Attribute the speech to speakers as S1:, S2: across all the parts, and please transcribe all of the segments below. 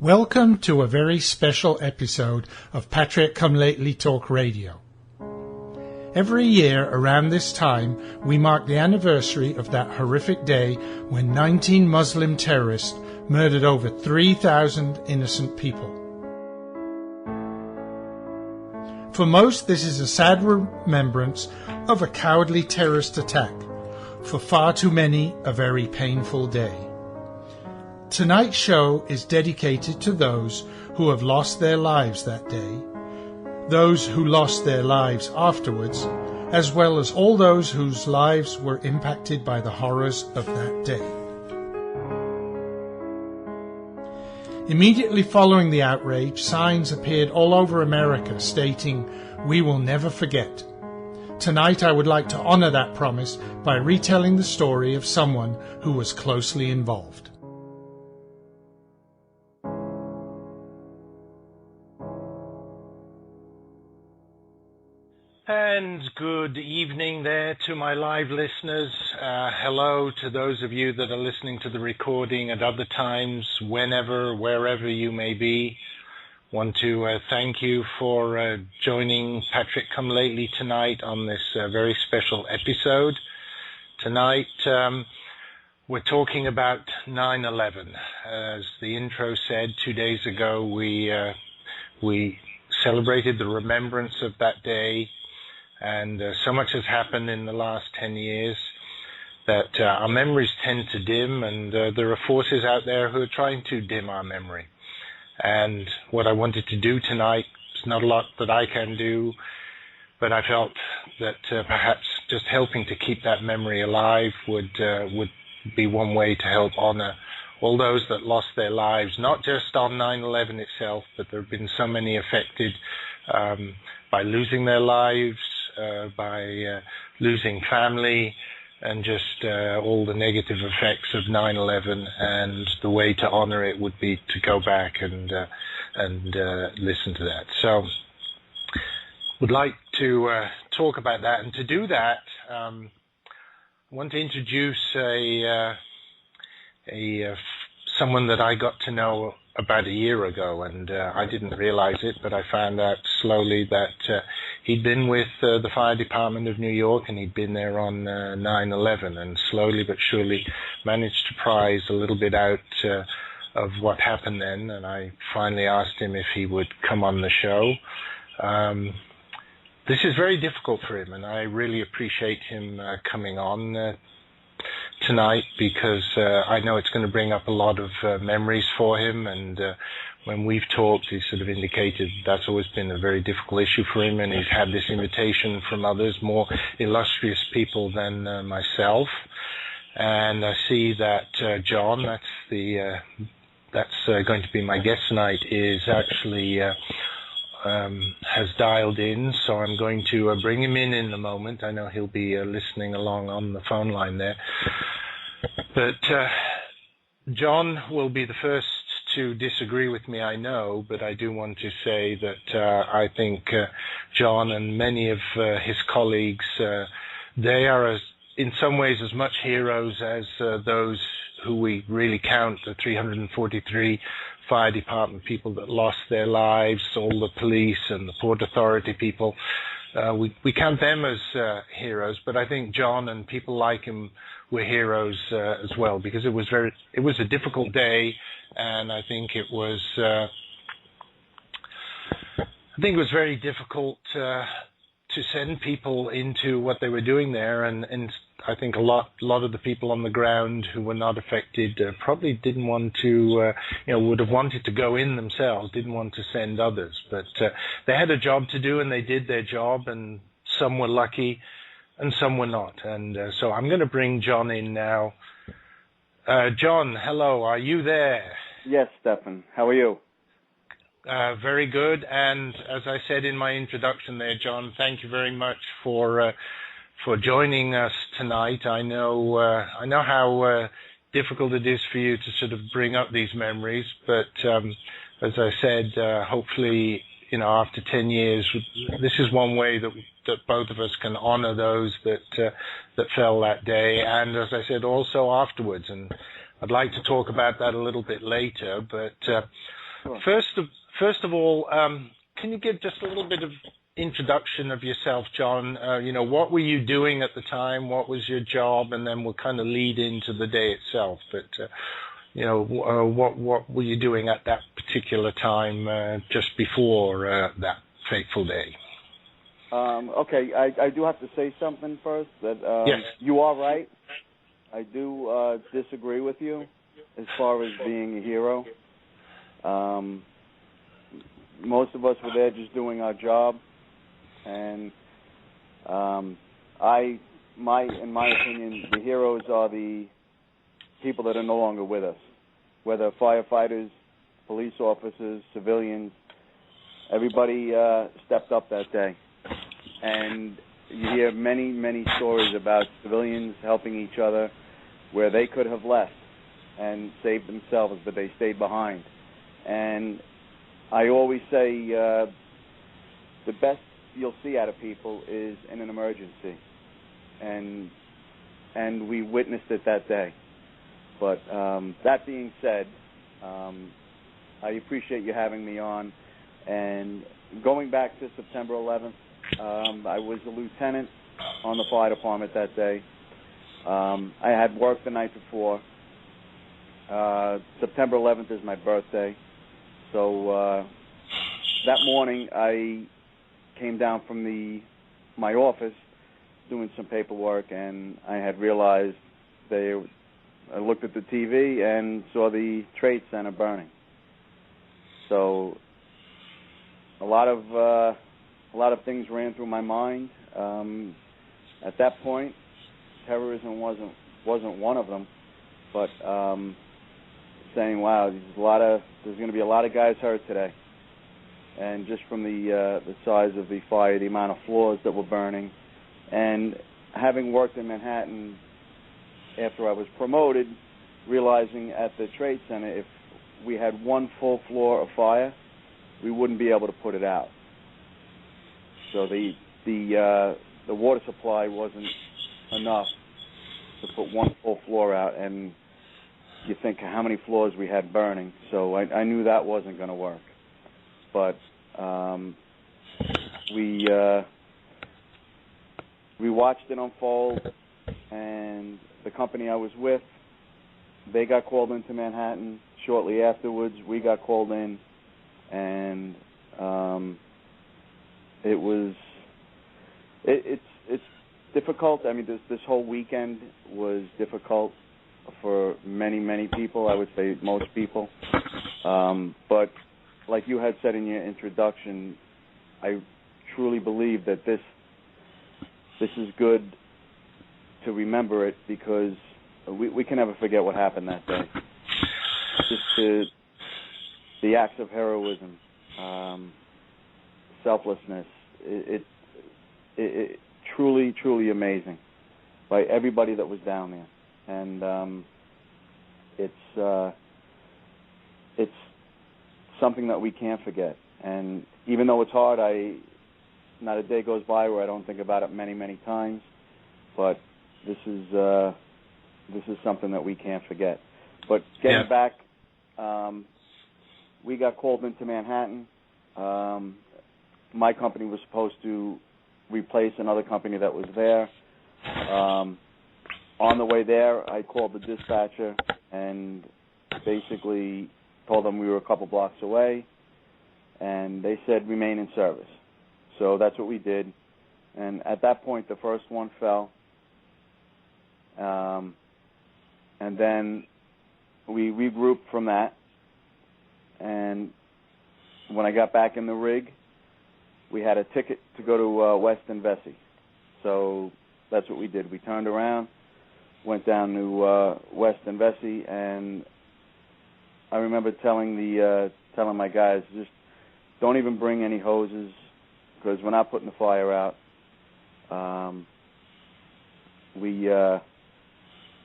S1: Welcome to a very special episode of Patriot Come Lately Talk Radio. Every year around this time, we mark the anniversary of that horrific day when 19 Muslim terrorists murdered over 3,000 innocent people. For most, this is a sad remembrance of a cowardly terrorist attack. For far too many, a very painful day. Tonight's show is dedicated to those who have lost their lives that day, those who lost their lives afterwards, as well as all those whose lives were impacted by the horrors of that day. Immediately following the outrage, signs appeared all over America stating, "We will never forget." Tonight I would like to honor that promise by retelling the story of someone who was closely involved.
S2: And good evening there to my live listeners. Hello to those of you that are listening to the recording at other times, whenever, wherever you may be. Want to thank you for joining Patrick Come Lately tonight on this very special episode. Tonight we're talking about 9/11. As the intro said, 2 days ago we celebrated the remembrance of that day. And so much has happened in the last 10 years that our memories tend to dim, and there are forces out there who are trying to dim our memory. And what I wanted to do tonight is not a lot that I can do, but I felt that perhaps just helping to keep that memory alive would be one way to help honor all those that lost their lives, not just on 9/11 itself, but there have been so many affected by losing their lives, by losing family, and just all the negative effects of 9/11. And the way to honor it would be to go back and listen to that. So would like to talk about that. And to do that, I want to introduce someone that I got to know about a year ago, and I didn't realize it, but I found out slowly that he'd been with the fire department of New York, and he'd been there on 9/11, and slowly but surely managed to prise a little bit out of what happened then. And I finally asked him if he would come on the show. This is very difficult for him, and I really appreciate him coming on tonight, because I know it's going to bring up a lot of memories for him. And when we've talked, he's sort of indicated that's always been a very difficult issue for him, and he's had this invitation from others, more illustrious people than myself. And I see that John, that's going to be my guest tonight, is actually has dialed in, so I'm going to bring him in a moment. I know he'll be listening along on the phone line there. But John will be the first to disagree with me, I know, but I do want to say that I think John and many of his colleagues, they are in some ways as much heroes as those who we really count, the 343 fire department people that lost their lives, all the police and the Port Authority people. We count them as heroes, but I think John and people like him were heroes as well, because it was a difficult day, and I think it was very difficult to send people into what they were doing there, and I think a lot of the people on the ground who were not affected probably didn't want to, would have wanted to go in themselves, didn't want to send others. But they had a job to do, and they did their job, and some were lucky and some were not. And so I'm going to bring John in now. John, hello, are you there?
S3: Yes, Stefan. How are you?
S2: Very good. And as I said in my introduction there, John, thank you very much for joining us tonight. I know how difficult it is for you to sort of bring up these memories, but as I said, hopefully, after 10 years, this is one way that both of us can honor those that fell that day, and as I said, also afterwards. And I'd like to talk about that a little bit later, but
S3: Sure.
S2: First of all, can you give just a little bit of introduction of yourself, John? What were you doing at the time? What was your job? And then we'll kind of lead into the day itself. But what were you doing at that particular time, just before that fateful day?
S3: Okay, I do have to say something first. That
S2: Yes.
S3: You are right. I do disagree with you as far as being a hero. Most of us were there just doing our job, and in my opinion, the heroes are the people that are no longer with us, whether firefighters, police officers, civilians. Everybody stepped up that day, and you hear many, many stories about civilians helping each other where they could have left and saved themselves, but they stayed behind. And I always say the best you'll see out of people is in an emergency, and we witnessed it that day. But that being said, I appreciate you having me on. And going back to September 11th, I was a lieutenant on the fire department that day. I had worked the night before. September 11th is my birthday. So that morning I came down from my office doing some paperwork, and I had realized I looked at the TV and saw the Trade Center burning. So a lot of things ran through my mind. At that point, terrorism wasn't one of them, but saying, "Wow, there's going to be a lot of guys hurt today," and just from the size of the fire, the amount of floors that were burning, and having worked in Manhattan after I was promoted, realizing at the Trade Center, if we had one full floor of fire, we wouldn't be able to put it out. So the water supply wasn't enough to put one full floor out, and you think how many floors we had burning. So I knew that wasn't going to work. But we watched it unfold, and the company I was with, they got called into Manhattan. Shortly afterwards, we got called in, and it's difficult. I mean, this whole weekend was difficult for many, many people. I would say most people. But like you had said in your introduction, I truly believe that this is good to remember it, because we can never forget what happened that day. Just the acts of heroism, selflessness. It truly, truly amazing by everybody that was down there, and it's something that we can't forget. And even though it's hard, not a day goes by where I don't think about it many, many times. But this is something that we can't forget. But getting back, we got called into Manhattan. My company was supposed to replace another company that was there. On the way there, I called the dispatcher and basically told them we were a couple blocks away, and they said remain in service. So that's what we did. And at that point, the first one fell. And then we regrouped from that. And when I got back in the rig, we had a ticket to go to West and Vesey. So that's what we did. We turned around, went down to West and Vesey, and I remember telling my guys, just don't even bring any hoses, because we're not putting the fire out.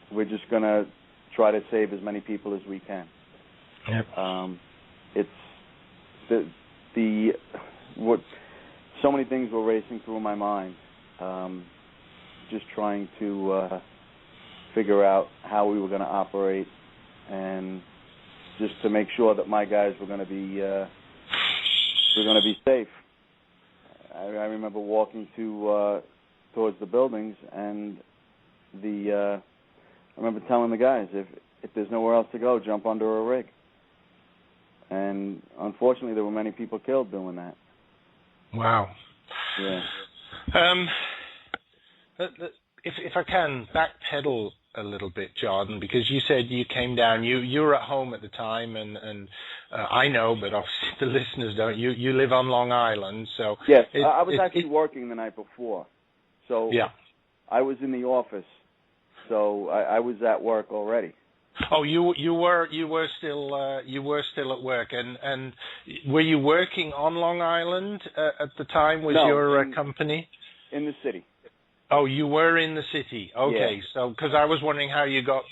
S3: We're just going to try to save as many people as we can.
S2: Yep.
S3: It's so many things were racing through my mind, just trying to figure out how we were going to operate, and just to make sure that my guys were going to be safe. I remember walking towards the buildings, and I remember telling the guys, if there's nowhere else to go, jump under a rig. And unfortunately, there were many people killed doing that.
S2: Wow.
S3: Yeah.
S2: If I can backpedal a little bit, John, because you said you came down. You were at home at the time, and I know, but obviously the listeners don't. You live on Long Island, so
S3: yes, I was actually working the night before, so
S2: yeah.
S3: I was in the office, so I was at work already.
S2: Oh, you were still at work, and were you working on Long Island at the time? Was your company
S3: in the city?
S2: Oh, you were in the city. Okay,
S3: yeah.
S2: So because I was wondering how you got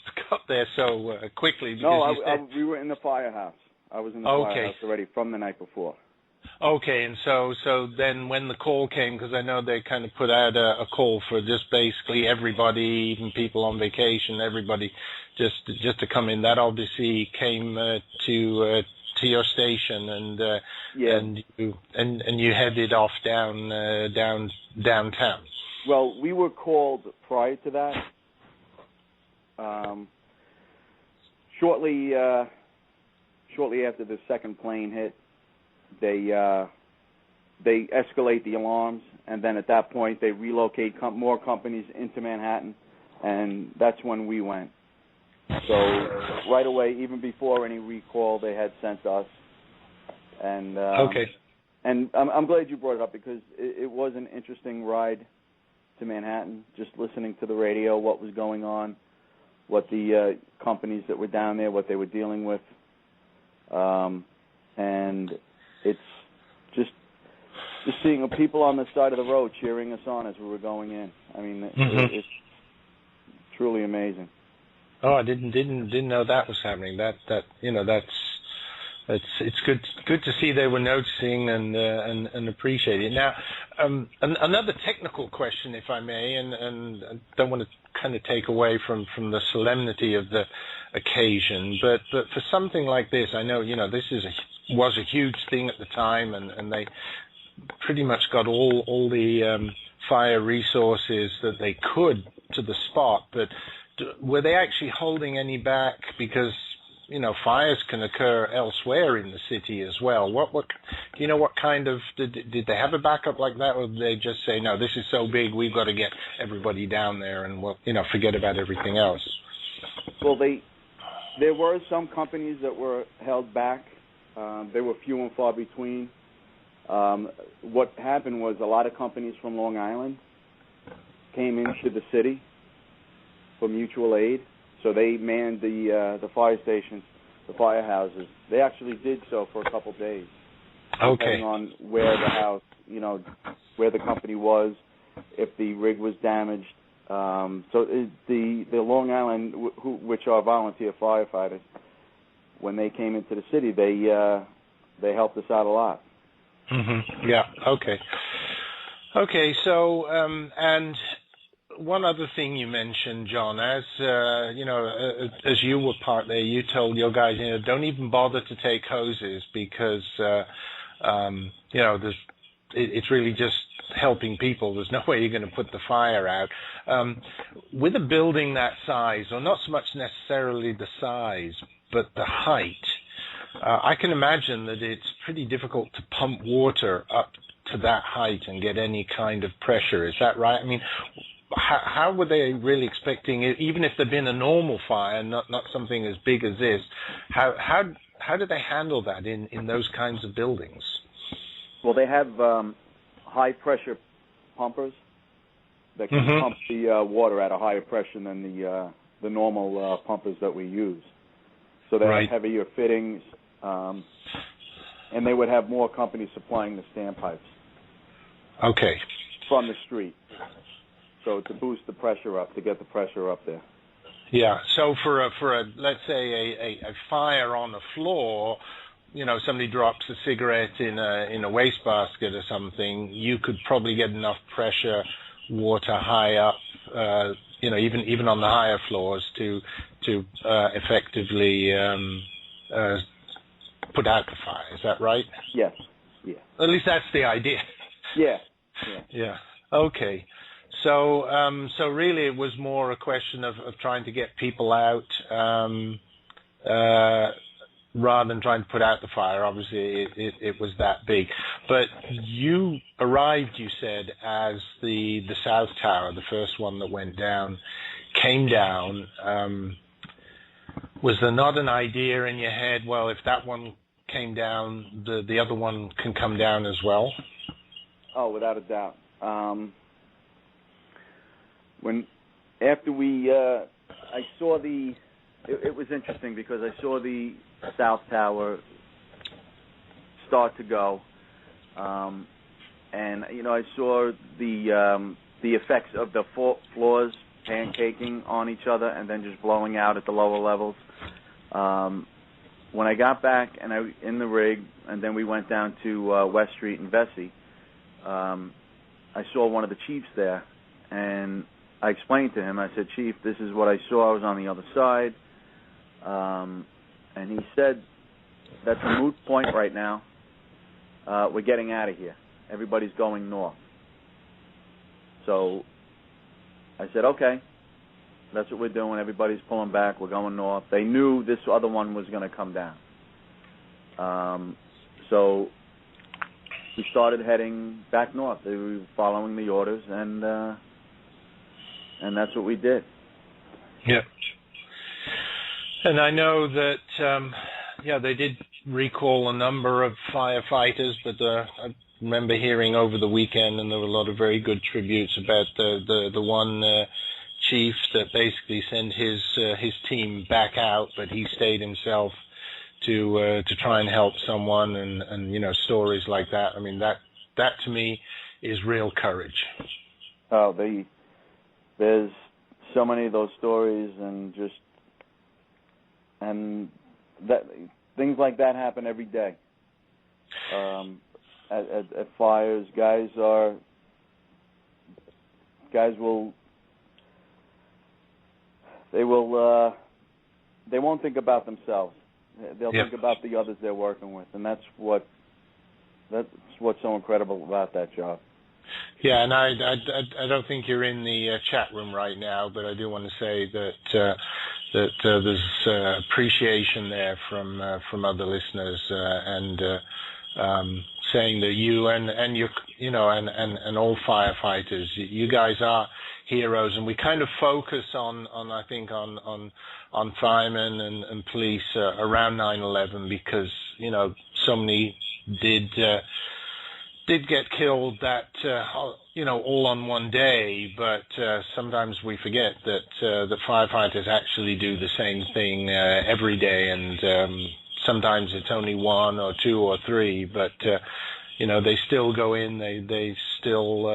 S2: there so quickly.
S3: Because we were in the firehouse. I was in the firehouse already from the night before.
S2: Okay, and so then when the call came, because I know they kind of put out a call for just basically everybody, even people on vacation, everybody just to come in. That obviously came to your station, and you headed off downtown.
S3: Well, we were called prior to that. Shortly after the second plane hit, they escalate the alarms, and then at that point they relocate more companies into Manhattan, and that's when we went. So right away, even before any recall, they had sent us. And
S2: okay.
S3: And I'm glad you brought it up, because it was an interesting ride to Manhattan, just listening to the radio, what was going on, what the companies that were down there, what they were dealing with. And it's just seeing people on the side of the road cheering us on as we were going in. I mean, it's truly amazing.
S2: Oh, I didn't know that was happening. It's good to see they were noticing and appreciating it. Now, another technical question, if I may, and I don't want to kind of take away from the solemnity of the occasion, but for something like this, I know this was a huge thing at the time, and they pretty much got all the fire resources that they could to the spot, but were they actually holding any back? Because fires can occur elsewhere in the city as well. What do you know? What kind of did they have a backup like that, or did they just say, no, this is so big, we've got to get everybody down there, and forget about everything else?
S3: Well, there were some companies that were held back. They were few and far between. What happened was a lot of companies from Long Island came into the city for mutual aid. So they manned the fire stations, the firehouses. They actually did so for a couple of days, depending on where the house, where the company was, if the rig was damaged. So the Long Island, which are volunteer firefighters, when they came into the city, they helped us out a lot.
S2: Mm-hmm. Yeah. Okay. Okay. So and. One other thing you mentioned, John, as you were part there, you told your guys, don't even bother to take hoses because, it's really just helping people. There's no way you're going to put the fire out. With a building that size, or not so much necessarily the size, but the height, I can imagine that it's pretty difficult to pump water up to that height and get any kind of pressure. Is that right? I mean, how were they really expecting it, even if there'd been a normal fire, not something as big as this? How did they handle that in those kinds of buildings?
S3: Well, they have high pressure pumpers that can pump the water at a higher pressure than the normal pumpers that we use. So they have heavier fittings, and they would have more companies supplying the standpipes.
S2: Okay.
S3: From the street. So to boost the pressure up, to get the pressure up there.
S2: Yeah. So for a let's say a fire on the floor, somebody drops a cigarette in a wastebasket or something, you could probably get enough pressure, water high up, even on the higher floors to effectively put out the fire. Is that right?
S3: Yes. Yeah.
S2: At least that's the idea.
S3: Yeah.
S2: Yeah. Okay. So really, it was more a question of trying to get people out, rather than trying to put out the fire. Obviously, it was that big. But you arrived, you said, as the South Tower, the first one that went down, came down. Was there not an idea in your head, well, if that one came down, the other one can come down as well?
S3: Oh, without a doubt. I saw it was interesting because I saw the South Tower start to go, and I saw the effects of the floors pancaking on each other and then just blowing out at the lower levels. When I got back and in the rig, and then we went down to West Street and Vesey, I saw one of the chiefs there, and I explained to him, I said, Chief, this is what I saw. I was on the other side. And he said, that's a moot point right now. We're getting out of here. Everybody's going north. So I said, okay, that's what we're doing. Everybody's pulling back. We're going north. They knew this other one was going to come down. So we started heading back north. They were following the orders, and that's what we did.
S2: Yeah. And I know that, they did recall a number of firefighters, but I remember hearing over the weekend, and there were a lot of very good tributes about the one chief that basically sent his team back out, but he stayed himself to try and help someone, and stories like that. I mean, that to me is real courage.
S3: Oh, there's so many of those stories, and that things like that happen every day. At fires, guys they won't think about themselves. They'll think about the others they're working with, and that's what's so incredible about that job.
S2: Yeah, and I don't think you're in the chat room right now, but I do want to say that there's appreciation there from other listeners, and saying that you and your and all firefighters, you guys are heroes, and we kind of focus on I think on firemen and police around 9/11 because so many did get killed that all on one day, but sometimes we forget that the firefighters actually do the same thing every day, and sometimes it's only one or two or three, but they still go in, they still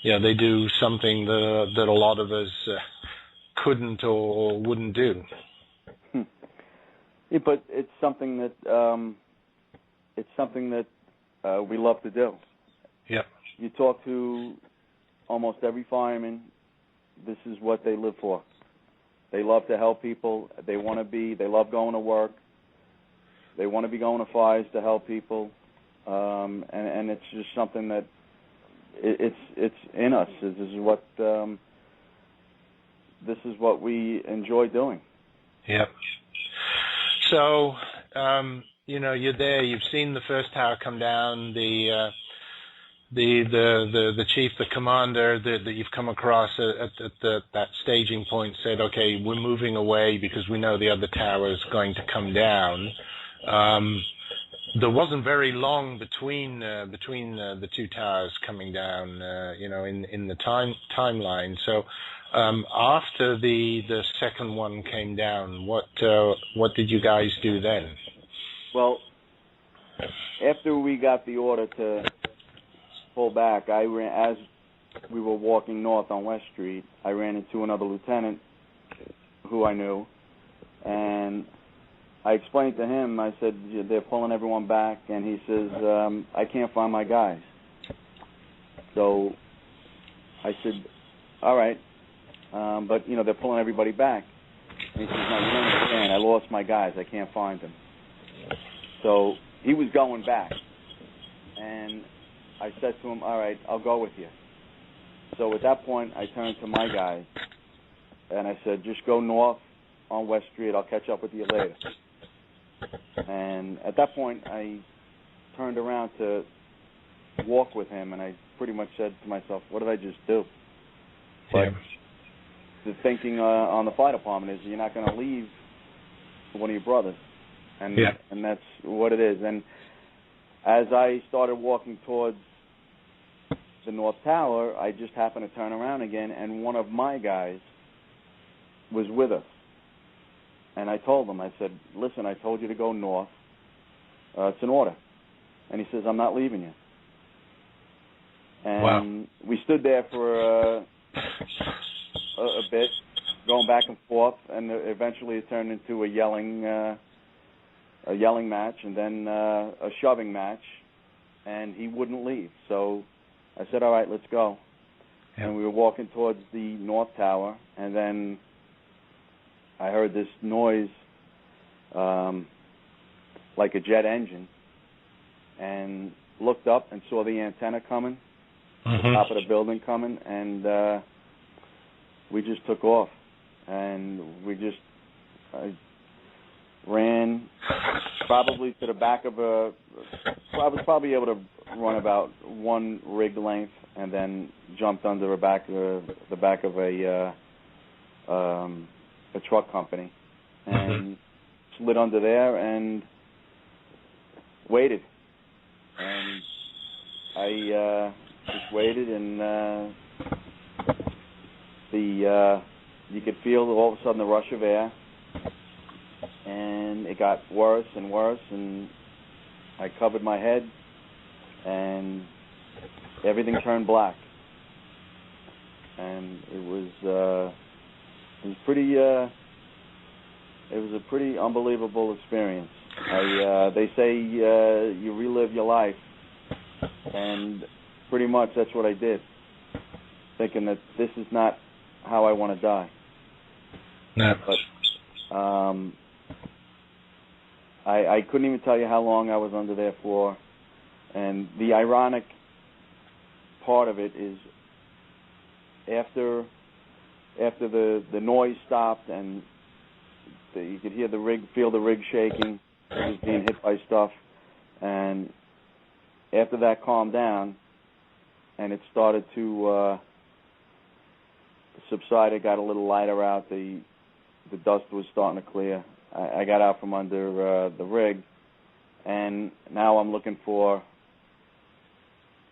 S2: they do something that a lot of us couldn't or wouldn't do.
S3: Yeah, but it's something that we love to do.
S2: Yeah.
S3: You talk to almost every fireman, this is what they live for. They love to help people. They love going to work. They want to be going to fires to help people. And it's just something that it's in us. This is what we enjoy doing.
S2: Yeah. So, you're there. You've seen the first tower come down. The chief, the commander that you've come across at that staging point said, "Okay, we're moving away because we know the other tower is going to come down." There wasn't very long between the two towers coming down, in the timeline. So after the second one came down, what did you guys do then?
S3: Well, after we got the order to pull back, as we were walking north on West Street, I ran into another lieutenant who I knew, and I explained to him, I said, they're pulling everyone back, and he says, I can't find my guys. So I said, all right, but, they're pulling everybody back. And he says, no, you don't understand. I lost my guys. I can't find them. So he was going back. And I said to him, all right, I'll go with you. So at that point, I turned to my guys, and I said, just go north on West Street. I'll catch up with you later. And at that point, I turned around to walk with him, and I pretty much said to myself, what did I just do? But the thinking on the fire department is you're not going to leave one of your brothers. And that's what it is. And as I started walking towards the North Tower, I just happened to turn around again, and one of my guys was with us. And I told him, I said, listen, I told you to go north. It's an order. And he says, I'm not leaving you. And we stood there for a bit, going back and forth, and eventually it turned into a yelling match, and then a shoving match, and he wouldn't leave. So I said, all right, let's go. And we were walking towards the North Tower, and then I heard this noise like a jet engine, and looked up and saw the antenna coming, the top of the building coming, and we just took off. And I ran probably to the back of I was probably able to run about one rig length, and then jumped under the back of a truck company, and slid under there and waited. And I just waited, and you could feel all of a sudden the rush of air, and it got worse and worse, and I covered my head, and everything turned black, and it was a pretty unbelievable experience. They say you relive your life, and pretty much that's what I did, thinking that this is not how I want to die.
S2: No.
S3: But I couldn't even tell you how long I was under there for. And the ironic part of it is after the noise stopped, and you could hear feel the rig shaking, it was being hit by stuff, and after that calmed down and it started to subside, it got a little lighter out, the dust was starting to clear. I got out from under the rig, and now I'm looking for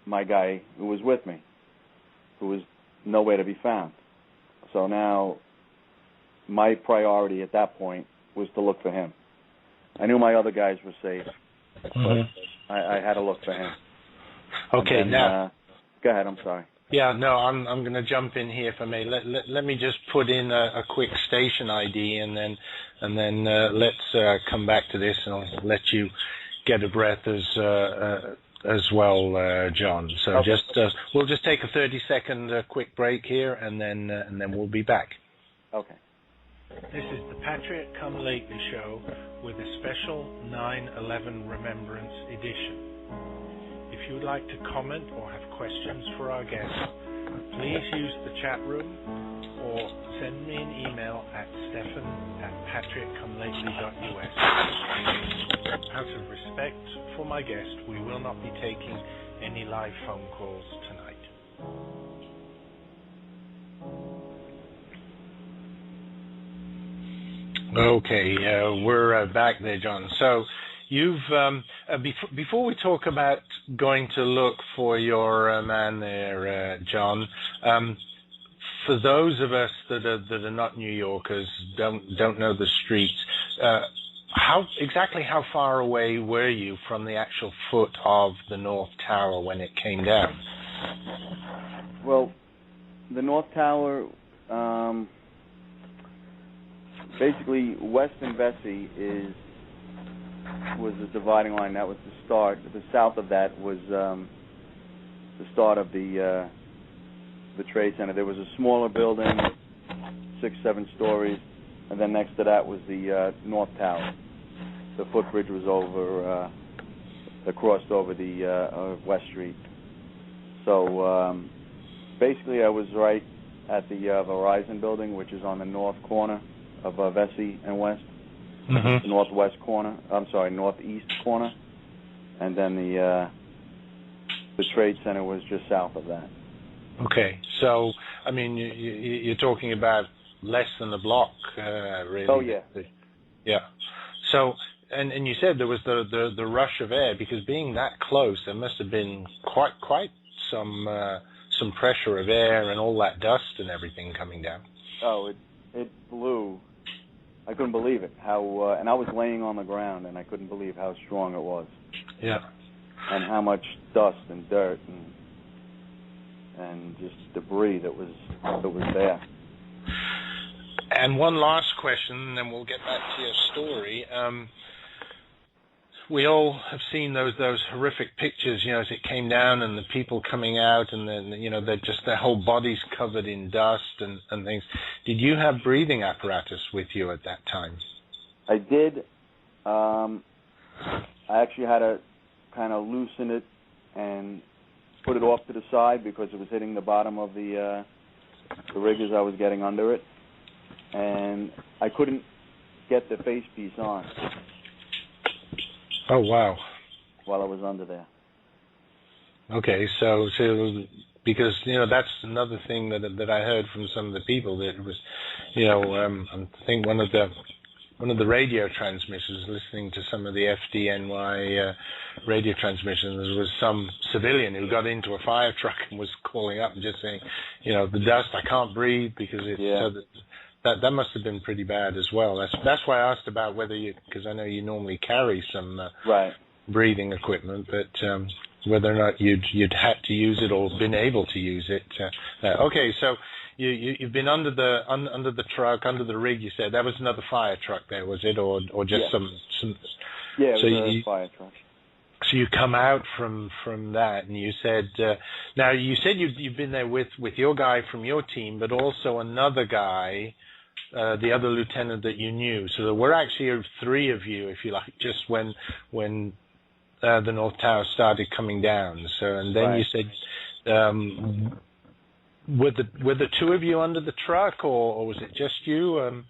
S3: my guy who was with me, who was nowhere to be found. So now my priority at that point was to look for him. I knew my other guys were safe, but I had to look for him.
S2: Okay,
S3: then,
S2: now...
S3: go ahead, I'm sorry.
S2: Yeah, no, I'm going to jump in here for me. Let me just put in a quick station ID, and then let's come back to this, and I'll let you get a breath as well, John. So
S3: okay.
S2: We'll just take a 30-second quick break here, and then we'll be back.
S3: Okay.
S1: This is the Patriot Come Lately show with a special 9/11 Remembrance edition. If you would like to comment or have questions for our guests, please use the chat room or send me an email at stephan@patriotcomelately.us. Out of respect for my guest, we will not be taking any live phone calls tonight.
S2: Okay, we're back there, John. So you've before we talk about going to look for your man there, John. For those of us that are not New Yorkers, don't know the streets. How far away were you from the actual foot of the North Tower when it came down?
S3: Well, the North Tower, basically West and Vesey was the dividing line. That was the start. The south of that was the start of the Trade Center. There was a smaller building, 6-7 stories, and then next to that was the North Tower. The footbridge was over, that crossed over the West Street. So basically I was right at the Verizon building, which is on the north corner of Vesey and West.
S2: Mm-hmm.
S3: The northwest corner. I'm sorry, northeast corner. And then the Trade Center was just south of that.
S2: Okay. So, I mean, you're talking about less than a block, really.
S3: Oh, yeah.
S2: Yeah. So, and you said there was the rush of air, because being that close, there must have been quite some pressure of air and all that dust and everything coming down.
S3: Oh, it blew. I couldn't believe it. How and I was laying on the ground, and I couldn't believe how strong it was.
S2: Yeah.
S3: And how much dust and dirt and just debris that was there.
S2: And one last question, and then we'll get back to your story. We all have seen those horrific pictures, as it came down and the people coming out, and then, they're just their whole bodies covered in dust and things. Did you have breathing apparatus with you at that time?
S3: I did. I actually had to kind of loosen it and put it off to the side because it was hitting the bottom of the rig as I was getting under it, and I couldn't get the face piece on.
S2: Oh, wow.
S3: While I was under there.
S2: Okay, so because that's another thing that I heard from some of the people, that it was, I think one of the radio transmissions, listening to some of the FDNY radio transmissions, there was some civilian who got into a fire truck and was calling up and just saying, the dust, I can't breathe, because it's that must have been pretty bad as well. That's why I asked about whether because I know you normally carry some breathing equipment, but whether or not you'd had to use it or been able to use it. Okay, so you've been under the truck, under the rig. You said that was another fire truck there, was it, or just some?
S3: Yeah, it was a fire truck.
S2: So you come out from that, and you said, now you said you've been there with your guy from your team, but also another guy, the other lieutenant that you knew. So there were actually three of you, if you like, just when the North Tower started coming down. So, and then you said, were the two of you under the truck, or was it just you? And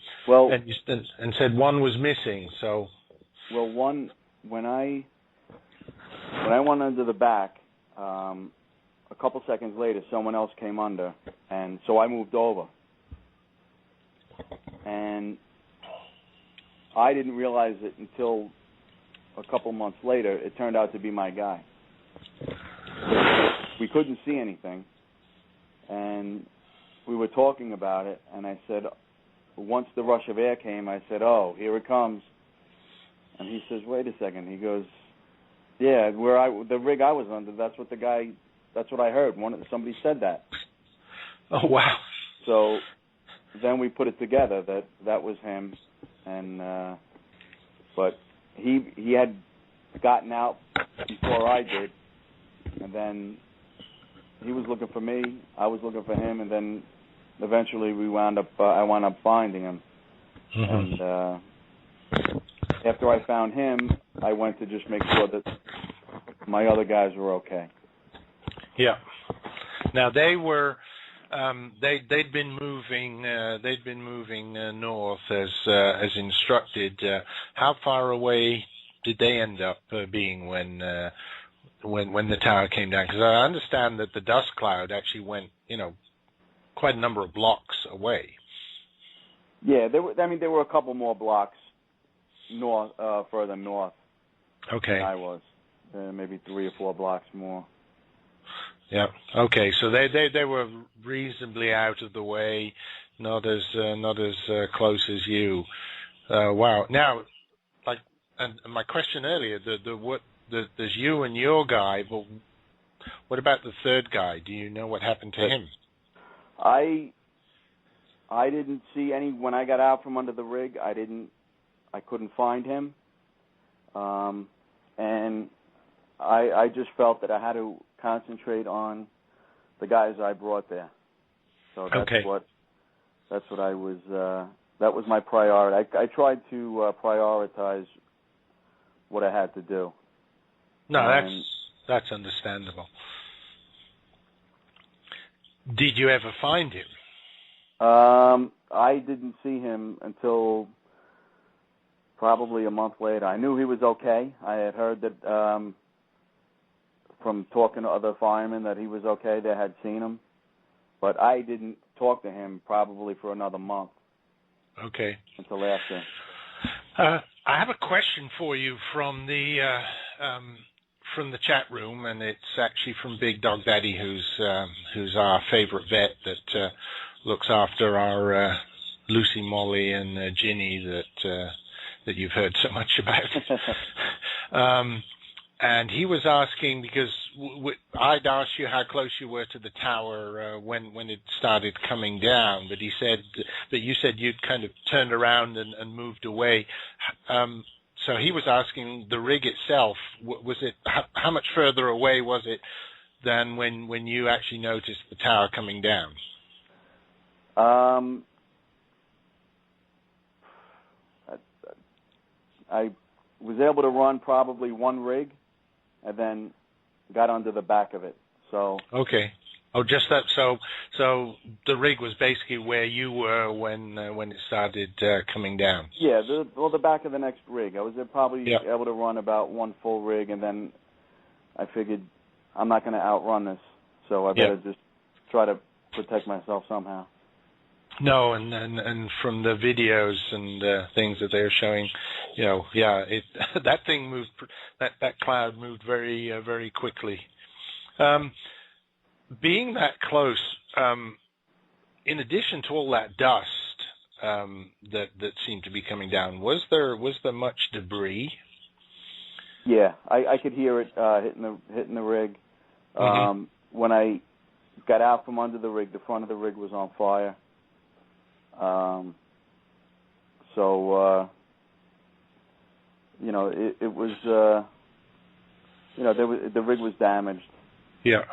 S2: said one was missing. So,
S3: well, one when I went under the back, a couple seconds later, someone else came under, and so I moved over. And I didn't realize it until a couple months later. It turned out to be my guy. We couldn't see anything, and we were talking about it, and I said, once the rush of air came, I said, oh, here it comes. And he says, wait a second. He goes, yeah, the rig I was under, that's what I heard. Somebody said that.
S2: Oh, wow.
S3: So then we put it together that was him, and but he had gotten out before I did, and then he was looking for me, I was looking for him, and then eventually I wound up finding him. Mm-hmm. And after I found him, I went to just make sure that my other guys were okay. Yeah.
S2: Now they were, they'd been moving north as instructed. How far away did they end up being when the tower came down? Because I understand that the dust cloud actually went, quite a number of blocks away.
S3: Yeah, there were a couple more blocks north, further north.
S2: Okay.
S3: Than I was, maybe 3 or 4 blocks more.
S2: Yeah. Okay. So they were reasonably out of the way, not as close as you. Wow. Now, and my question earlier, there's you and your guy, but what about the third guy? Do you know what happened to him?
S3: I didn't see any when I got out from under the rig. I couldn't find him, and I just felt that I had to concentrate on the guys I brought there. So that's what I was that was my priority. I tried to prioritize what I had to do.
S2: No, that's understandable. Did you ever find him?
S3: I didn't see him until probably a month later. I knew he was okay. I had heard that from talking to other firemen that he was okay. They had seen him. But I didn't talk to him probably for another month.
S2: Okay.
S3: Until after.
S2: I have a question for you from the chat room, and it's actually from Big Dog Daddy, who's our favorite vet that looks after our Lucy, Molly, and Ginny that you've heard so much about. And he was asking, because I'd asked you how close you were to the tower when it started coming down, but he said that you said you'd kind of turned around and moved away. So he was asking the rig itself, was it how much further away was it than when you actually noticed the tower coming down?
S3: I was able to run probably one rig, and then got under the back of it. So
S2: okay. Oh, just that. So the rig was basically where you were when it started coming down.
S3: Yeah, the back of the next rig. I was probably able to run about one full rig, and then I figured I'm not going to outrun this, so I better just try to protect myself somehow.
S2: No, and from the videos and things that they're showing, that thing moved, that cloud moved very very quickly. Being that close, in addition to all that dust that seemed to be coming down, was there much debris?
S3: Yeah, I could hear it hitting the rig. When I got out from under the rig, the front of the rig was on fire. It was, the rig was damaged.
S2: Yeah.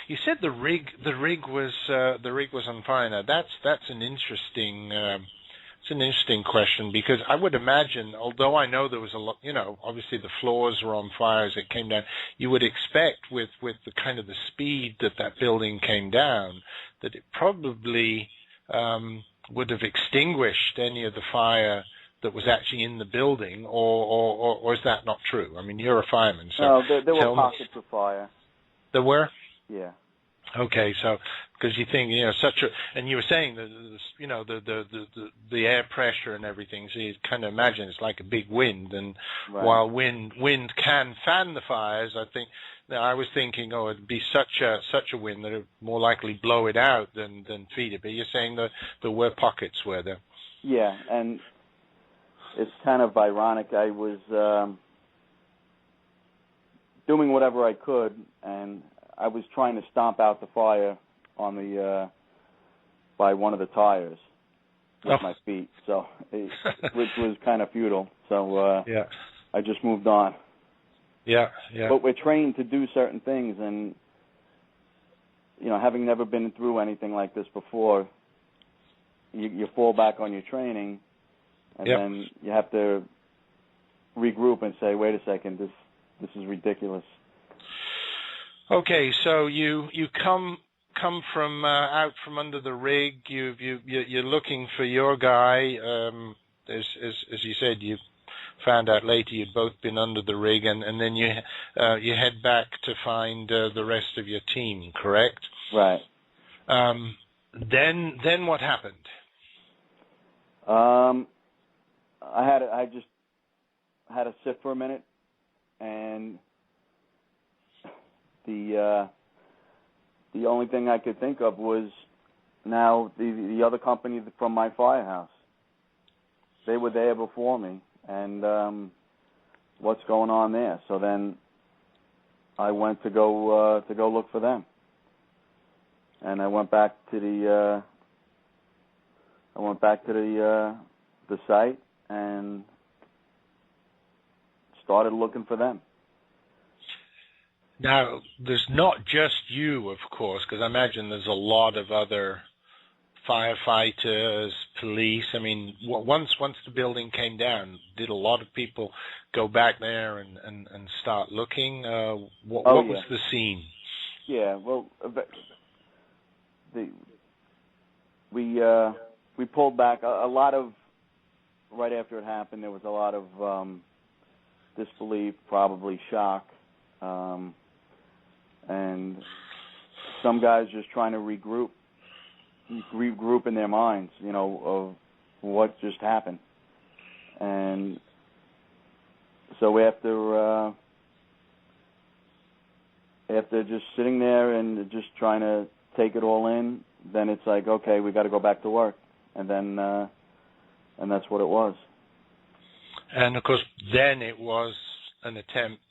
S2: You said the rig was on fire. Now that's an interesting question, because I would imagine, although I know there was a lot, obviously the floors were on fire as it came down, you would expect with the kind of the speed that building came down, that it probably would have extinguished any of the fire that was actually in the building, or is that not true? I mean, you're a fireman, so
S3: no, there were pockets of fire.
S2: There were?
S3: Yeah.
S2: Okay, so because you think and you were saying the air pressure and everything, so you kind of imagine it's like a big wind, and while wind can fan the fires, I was thinking, it'd be such a wind that it would more likely blow it out than feed it. But you're saying that there were pockets, were there?
S3: Yeah, and it's kind of ironic. I was doing whatever I could, and I was trying to stomp out the fire on by one of the tires with my feet, which was kind of futile. So I just moved on.
S2: Yeah.
S3: But we're trained to do certain things, and having never been through anything like this before, you fall back on your training, and then you have to regroup and say, "Wait a second, this is ridiculous."
S2: Okay, so you come from out from under the rig. You're looking for your guy. As you said, you found out later you'd both been under the rig, and then you head back to find the rest of your team. Correct?
S3: Right.
S2: Then what happened?
S3: I just had to sit for a minute, and the only thing I could think of was now the other company from my firehouse. They were there before me, and what's going on there? So then I went to go look for them, and I went back to the site and started looking for them.
S2: Now, there's not just you, of course, because I imagine there's a lot of other firefighters, police. I mean, once the building came down, did a lot of people go back there and start looking? What was the scene?
S3: Yeah, well, we pulled back a lot of, right after it happened, there was a lot of disbelief, probably shock, and some guys just trying to regroup in their minds, of what just happened. And so after just sitting there and just trying to take it all in, then it's like, okay, we got to go back to work, and then and that's what it was. And
S2: of course, then it was an attempt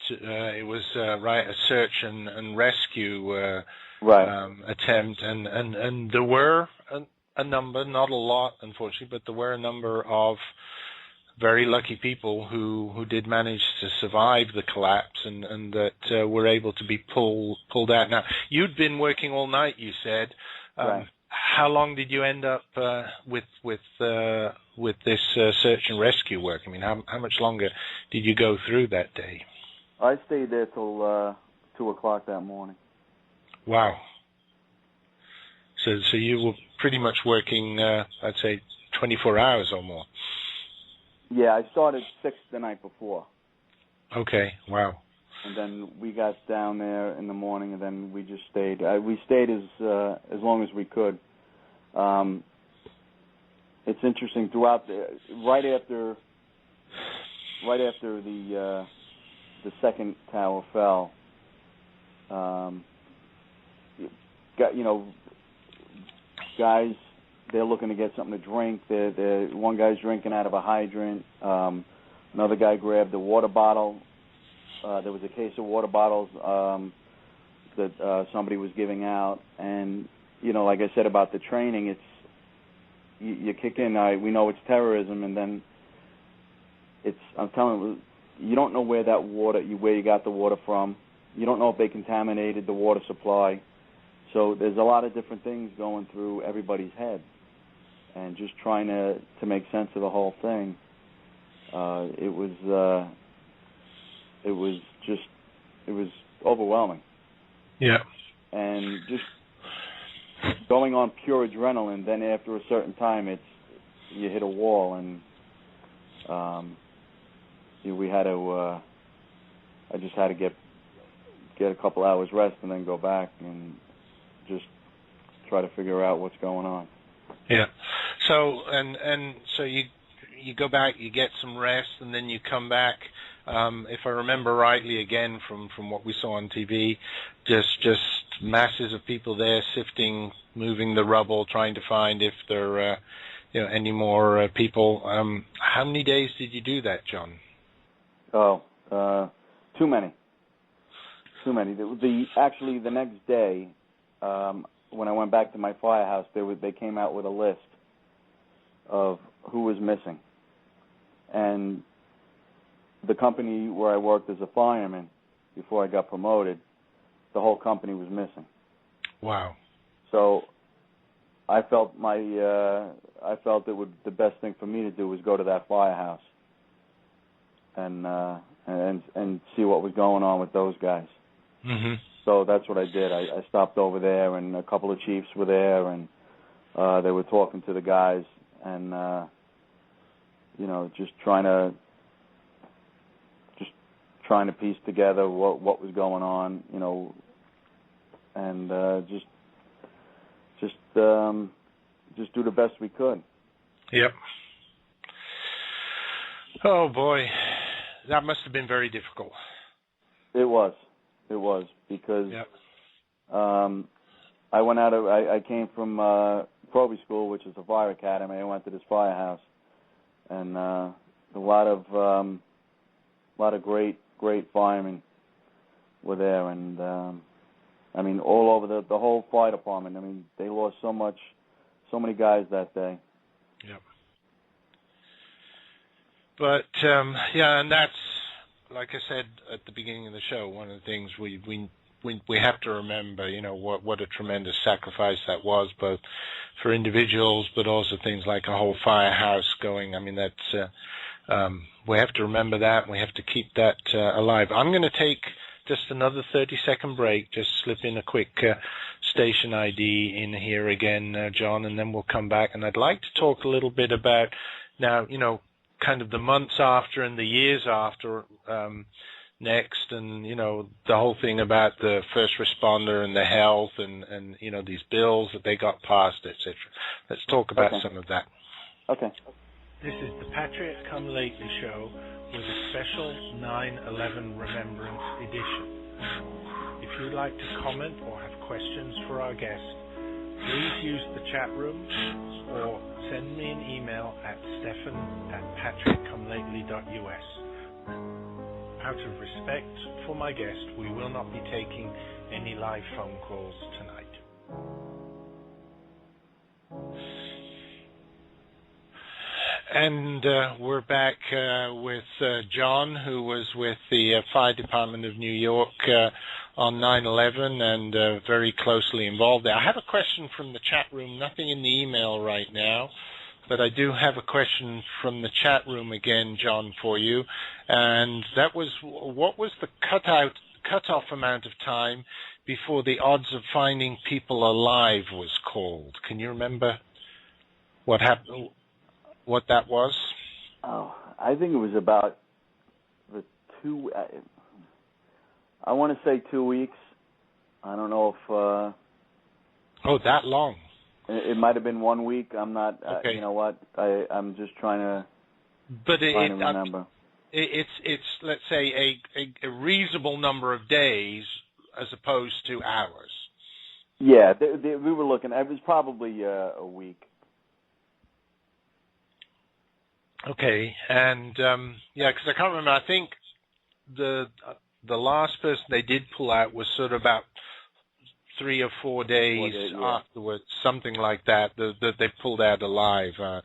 S2: to it was a search and rescue attempt, and there were a number, not a lot, unfortunately, but there were a number of very lucky people who did manage to survive the collapse and that were able to be pulled out. Now, you'd been working all night, you said.
S3: Right.
S2: How long did you end up with this search and rescue work? I mean, how much longer did you go through that day?
S3: I stayed there till 2 o'clock that morning.
S2: Wow. So you were pretty much working, I'd say, 24 hours or more.
S3: Yeah, I started 6 the night before.
S2: Okay, wow.
S3: And then we got down there in the morning, and then we just stayed. We stayed as long as we could. It's interesting throughout right after the second tower fell. Guys, they're looking to get something to drink. One guy's drinking out of a hydrant. Another guy grabbed a water bottle. There was a case of water bottles that somebody was giving out. And, like I said about the training, it's you kick in. We know it's terrorism, and then I'm telling you don't know where you got the water from. You don't know if they contaminated the water supply. So there's a lot of different things going through everybody's head, and just trying to make sense of the whole thing. It was overwhelming.
S2: Yeah.
S3: And just going on pure adrenaline. Then after a certain time, you hit a wall, and we had to. I just had to get a couple hours rest and then go back and just try to figure out what's going on.
S2: Yeah. So so you go back, you get some rest, and then you come back. If I remember rightly, again from what we saw on TV, just masses of people there sifting, moving the rubble, trying to find if there any more people. How many days did you do that, John?
S3: Too many. Actually, the next day, when I went back to my firehouse, they came out with a list of who was missing. And the company where I worked as a fireman before I got promoted, the whole company was missing.
S2: Wow. So
S3: I felt the best thing for me to do was go to that firehouse and see what was going on with those guys.
S2: Mm-hmm.
S3: So that's what I did. I stopped over there, and a couple of chiefs were there, and they were talking to the guys, and just trying to piece together what was going on, and just do the best we could.
S2: Yep. Oh boy, that must have been very difficult.
S3: It was because I went out of I came from Proby School, which is a fire academy. I went to this firehouse, and a lot of great firemen were there, and all over the whole fire department. They lost so many guys that day.
S2: Yep. But and that's, like I said at the beginning of the show, one of the things we we have to remember, what a tremendous sacrifice that was, both for individuals, but also things like a whole firehouse going. I mean, that's we have to remember that, and we have to keep that alive. I'm going to take just another 30-second break, just slip in a quick station ID in here again, John, and then we'll come back. And I'd like to talk a little bit about now, kind of the months after and the years after next, and, the whole thing about the first responder and the health and these bills that they got passed, etc. Let's talk about some of that.
S3: Okay.
S2: This is the Patrick Come Lately Show with a special 9/11 Remembrance edition. If you'd like to comment or have questions for our guest, please use the chat room or send me an email at stephan@patrickcomelately.us. Out of respect for my guest, we will not be taking any live phone calls tonight. And we're back with John, who was with the Fire Department of New York on 9/11 and very closely involved there. I have a question from the chat room, nothing in the email right now, but I do have a question from the chat room again, John, for you. And that was, what was the cutoff amount of time before the odds of finding people alive was called? Can you remember what happened? What that was?
S3: Oh, I think it was about I want to say 2 weeks. I don't know if...
S2: that long?
S3: It might have been 1 week. I'm not...
S2: Okay.
S3: You know what? I'm just trying to remember.
S2: It's let's say, a reasonable number of days as opposed to hours.
S3: Yeah, we were looking... It was probably a week.
S2: Okay, and because I can't remember. I think the last person they did pull out was sort of about 3 or 4 days afterwards, something like that. That they pulled out alive. I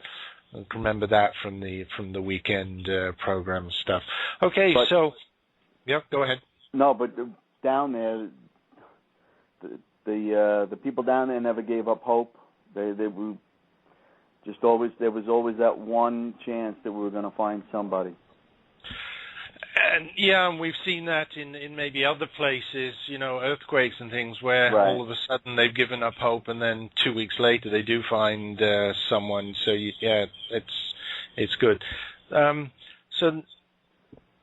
S2: can remember that from the weekend program stuff. Okay, go ahead. No,
S3: but down there, the people down there never gave up hope. They were. There was always that one chance that we were going to find somebody.
S2: And we've seen that in maybe other places, earthquakes and things where all of a sudden they've given up hope, and then 2 weeks later they do find someone. So it's good. So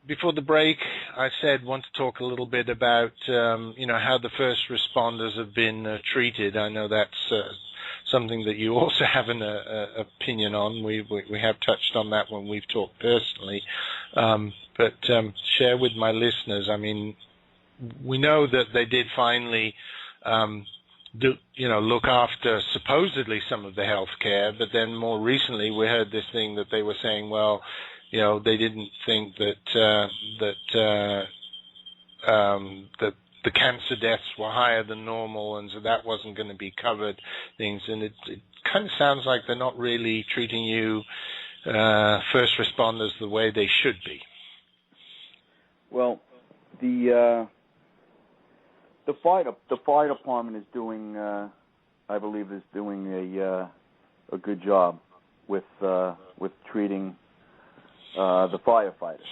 S2: before the break, I said want to talk a little bit about how the first responders have been treated. I know that's something that you also have an opinion on. We have touched on that when we've talked personally. But share with my listeners, I mean, we know that they did finally look after supposedly some of the health care, but then more recently we heard this thing that they were saying, well, they didn't think that the cancer deaths were higher than normal, and so that wasn't going to be covered. Things, and it kind of sounds like they're not really treating you first responders the way they should be.
S3: Well, the fire department is doing, I believe, a good job with treating the firefighters.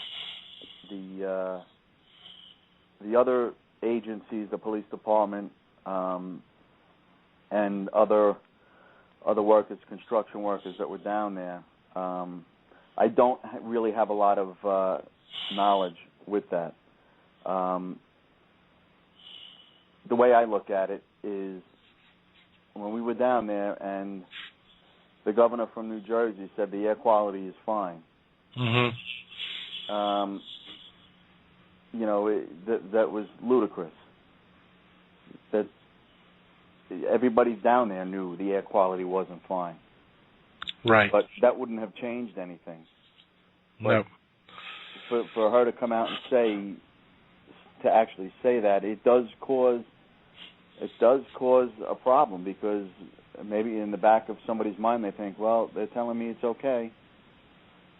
S3: The other agencies, the police department, and other workers, construction workers that were down there. I don't really have a lot of knowledge with that. The way I look at it is when we were down there and the governor from New Jersey said the air quality is fine.
S2: Mm-hmm.
S3: That was ludicrous. That everybody down there knew the air quality wasn't fine.
S2: Right.
S3: But that wouldn't have changed anything.
S2: No.
S3: For her to come out and actually say that, it does cause a problem, because maybe in the back of somebody's mind they think, well, they're telling me it's okay.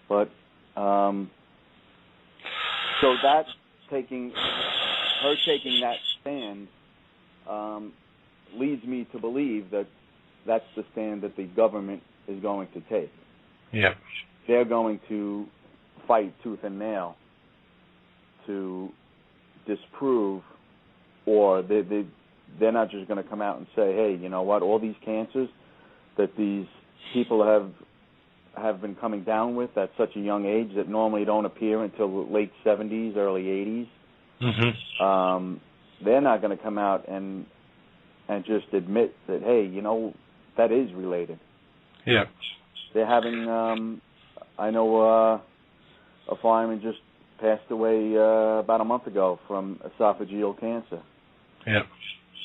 S3: But so that's taking that stand leads me to believe that that's the stand that the government is going to take.
S2: Yeah.
S3: They're going to fight tooth and nail to disprove, or they're not just going to come out and say, hey, you know what, all these cancers that these people have been coming down with at such a young age that normally don't appear until the late 70s, early 80s,
S2: Mm-hmm.
S3: They're not going to come out and just admit that, hey, you know, that is related.
S2: Yeah.
S3: They're having, I know a fireman just passed away about a month ago from esophageal cancer.
S2: Yeah.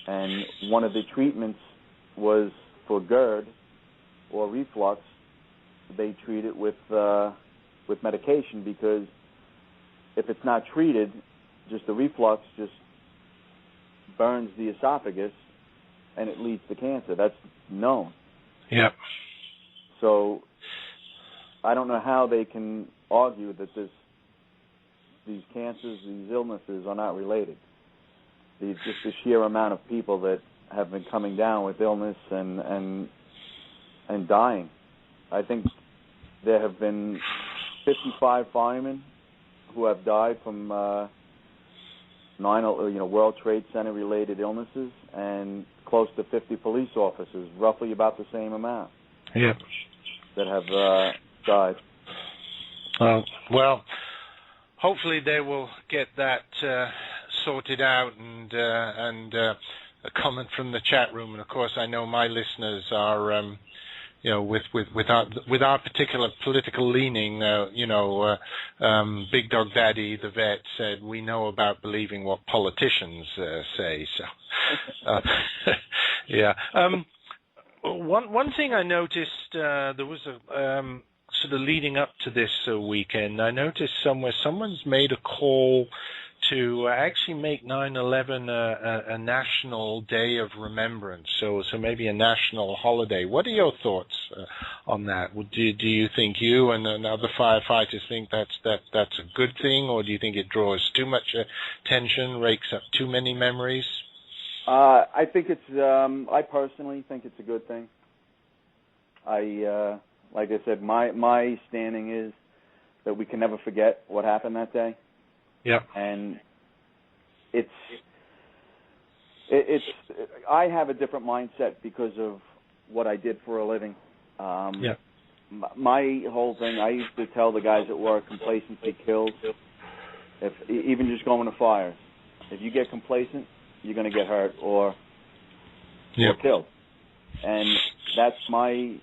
S3: And one of the treatments was for GERD or reflux. They treat it with medication, because if it's not treated, just the reflux just burns the esophagus and it leads to cancer. That's known.
S2: Yeah.
S3: So I don't know how they can argue that these cancers, these illnesses are not related. It's just the sheer amount of people that have been coming down with illness and dying. I think there have been 55 firemen who have died from World Trade Center related illnesses, and close to 50 police officers, roughly about the same amount.
S2: Yeah.
S3: That have died.
S2: Well, hopefully they will get that sorted out, and a comment from the chat room. And of course, I know my listeners are, with our particular political leaning, Big Dog Daddy, the vet, said, we know about believing what politicians say. So, yeah. One thing I noticed, there was a sort of leading up to this weekend, I noticed somewhere someone's made a call to actually make 9/11 a national day of remembrance, so maybe a national holiday. What are your thoughts on that? Do you think you and other firefighters think that's a good thing, or do you think it draws too much attention, rakes up too many memories?
S3: I think it's. I personally think it's a good thing. Like I said, my standing is that we can never forget what happened that day.
S2: Yeah.
S3: And it's. I have a different mindset because of what I did for a living.
S2: Yeah.
S3: My whole thing, I used to tell the guys at work, complacency kills. Even just going to fires, if you get complacent, you're going to get hurt or killed. And that's my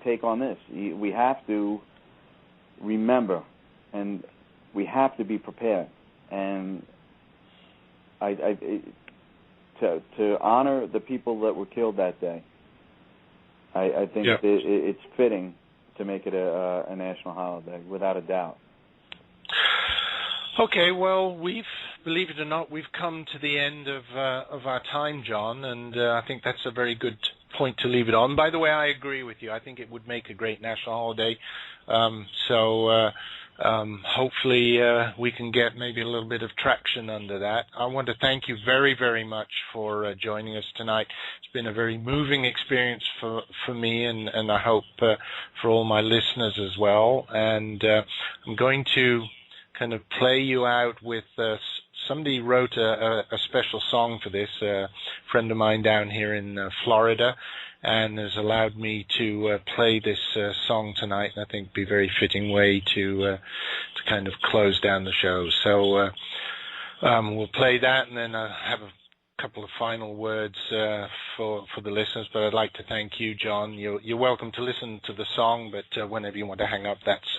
S3: take on this. We have to remember, and we have to be prepared. And to honor the people that were killed that day, I think it's fitting to make it a national holiday, without a doubt.
S2: Okay, well, believe it or not, we've come to the end of our time, John, and I think that's a very good point to leave it on. By the way, I agree with you. I think it would make a great national holiday. Hopefully we can get maybe a little bit of traction under that. I want to thank you very, very much for joining us tonight. It's been a very moving experience for me, and I hope for all my listeners as well. And I'm going to kind of play you out with somebody wrote a special song for this, a friend of mine down here in Florida, and has allowed me to play this song tonight. And I think it'd be a very fitting way to kind of close down the show. So we'll play that, and then I have a couple of final words for the listeners. But I'd like to thank you, John. You're welcome to listen to the song, but whenever you want to hang up, that's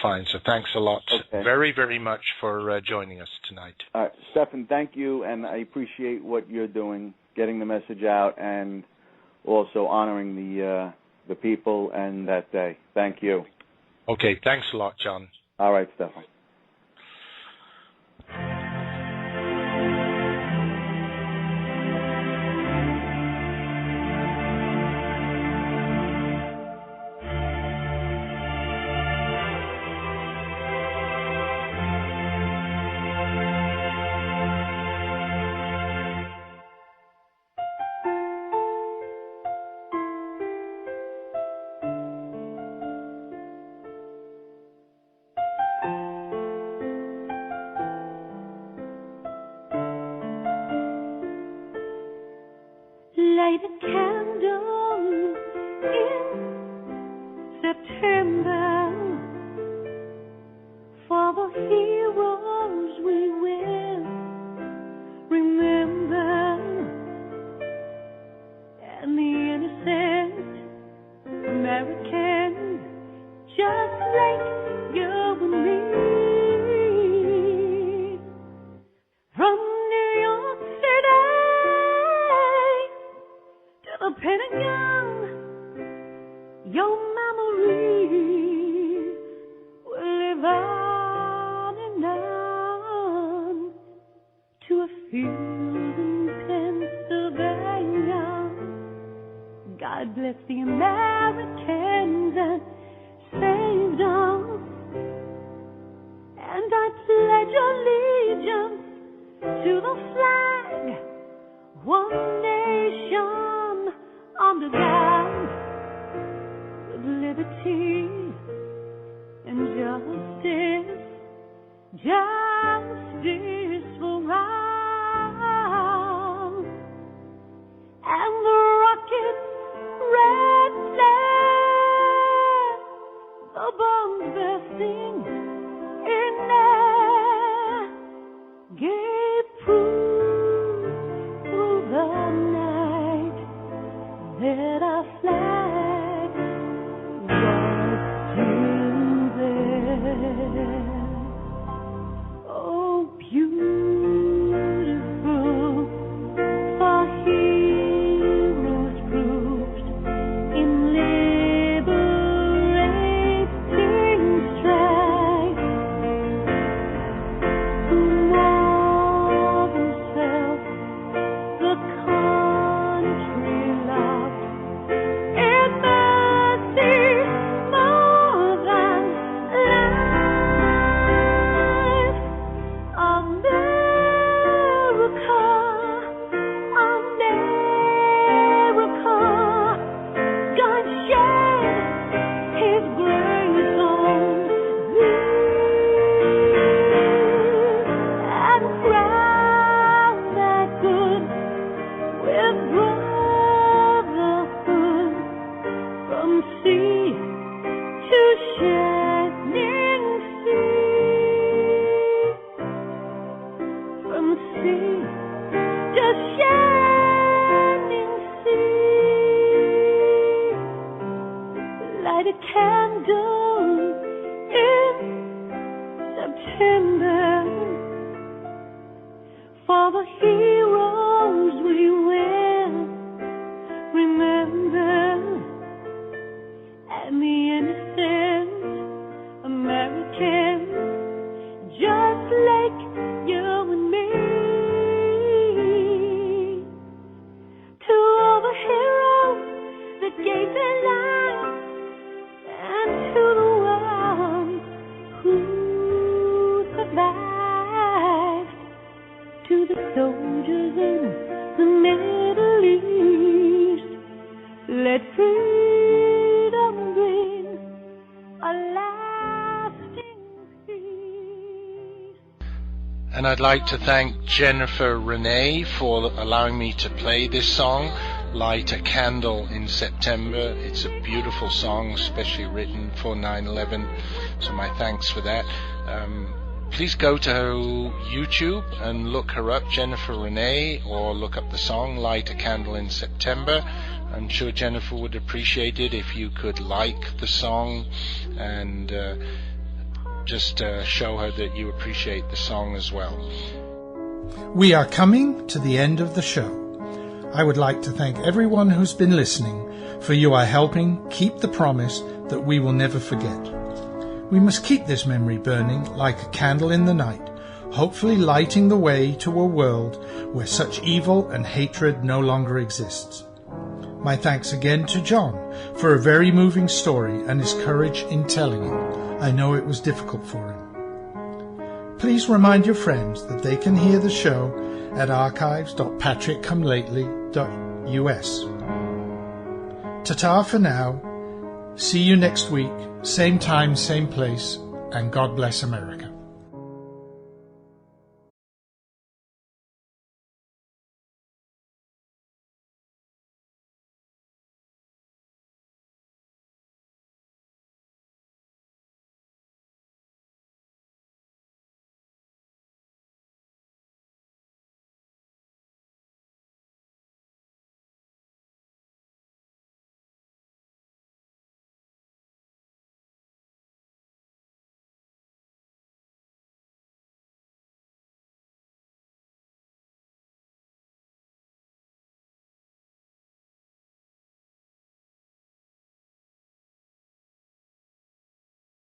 S2: fine. So thanks a lot, very, very much for joining us tonight.
S3: Stefan, thank you, and I appreciate what you're doing, getting the message out, and also honoring the people and that day. Thank you.
S2: Okay, thanks a lot, John.
S3: All right, Stefan.
S4: fields in Pennsylvania. God bless the Americans that saved us. And I pledge allegiance to the flag, one nation under God, with liberty and justice for all. And the rocket red flag, the bombs bursting in air, gave proof through the night that our flag was still there. Oh, beautiful, for heroes proved in liberating strife, who more than self the country loved, in mercy more than life. America, America, God shed His grace on thee and crown that good with brotherhood from sea to shining sea, from sea to shining sea. Light a candle in September for the heroes we will remember, and the innocent Americans just like you and me. To all the heroes that gave their lives, and to the ones who survived, to the soldiers in the Middle East, let freedom bring a lasting peace.
S2: And I'd like to thank Jennifer Renee for allowing me to play this song, Light a Candle in September. It's a beautiful song, especially written for 9/11, so my thanks for that. Please go to YouTube and look her up, Jennifer Renee, or look up the song, Light a Candle in September. I'm sure Jennifer would appreciate it if you could like the song and just show her that you appreciate the song as well.
S1: We are coming to the end of the show. I would like to thank everyone who's been listening, for you are helping keep the promise that we will never forget. We must keep this memory burning like a candle in the night, hopefully lighting the way to a world where such evil and hatred no longer exists. My thanks again to John for a very moving story and his courage in telling it. I know it was difficult for him. Please remind your friends that they can hear the show at archives.patrickcomelately.us. Ta-ta for now. See you next week, same time, same place, and God bless America.